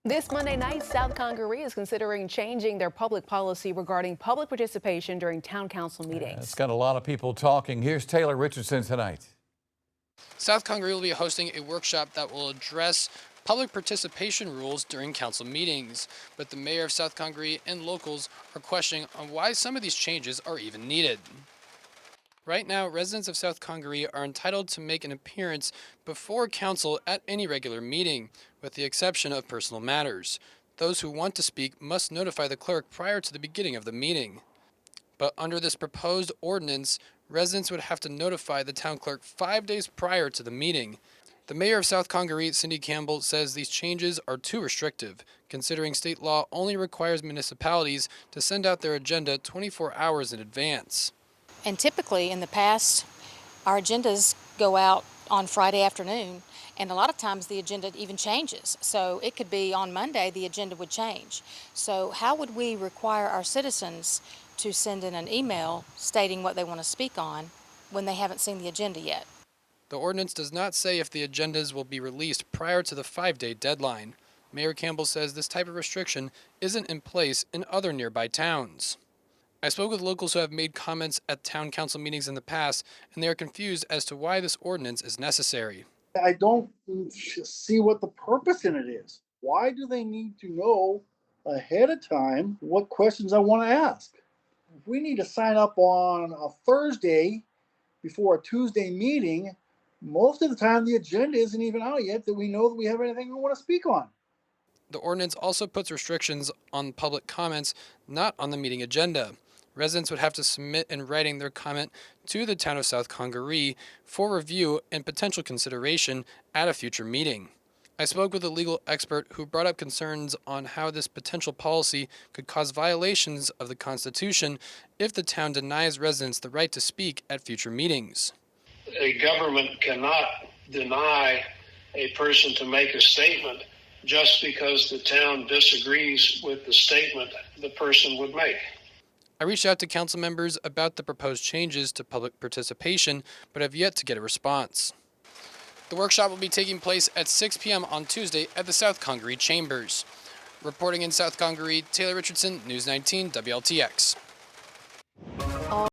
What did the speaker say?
This Monday night, South Congaree is considering changing their public policy regarding public participation during town council meetings. It's got a lot of people talking. Here's Taylor Richardson tonight. South Congaree will be hosting a workshop that will address public participation rules during council meetings, but the mayor of South Congaree and locals are questioning on why some of these changes are even needed. Right now, residents of South Congaree are entitled to make an appearance before council at any regular meeting, with the exception of personal matters. Those who want to speak must notify the clerk prior to the beginning of the meeting. But under this proposed ordinance, residents would have to notify the town clerk 5 days prior to the meeting. The mayor of South Congaree, Cindy Campbell, says these changes are too restrictive, considering state law only requires municipalities to send out their agenda 24 hours in advance. And typically in the past, our agendas go out on Friday afternoon, and a lot of times the agenda even changes. So it could be on Monday the agenda would change. So how would we require our citizens to send in an email stating what they want to speak on when they haven't seen the agenda yet? The ordinance does not say if the agendas will be released prior to the 5-day deadline. Mayor Campbell says this type of restriction isn't in place in other nearby towns. I spoke with locals who have made comments at town council meetings in the past, and they are confused as to why this ordinance is necessary. I don't see what the purpose in it is. Why do they need to know ahead of time what questions I want to ask? If we need to sign up on a Thursday before a Tuesday meeting, most of the time the agenda isn't even out yet that we know that we have anything we want to speak on. The ordinance also puts restrictions on public comments, not on the meeting agenda. Residents would have to submit in writing their comment to the town of South Congaree for review and potential consideration at a future meeting. I spoke with a legal expert who brought up concerns on how this potential policy could cause violations of the Constitution if the town denies residents the right to speak at future meetings. A government cannot deny a person to make a statement just because the town disagrees with the statement the person would make. I reached out to council members about the proposed changes to public participation, but have yet to get a response. The workshop will be taking place at 6 p.m. on Tuesday at the South Congaree Chambers. Reporting in South Congaree, Taylor Richardson, News 19 WLTX.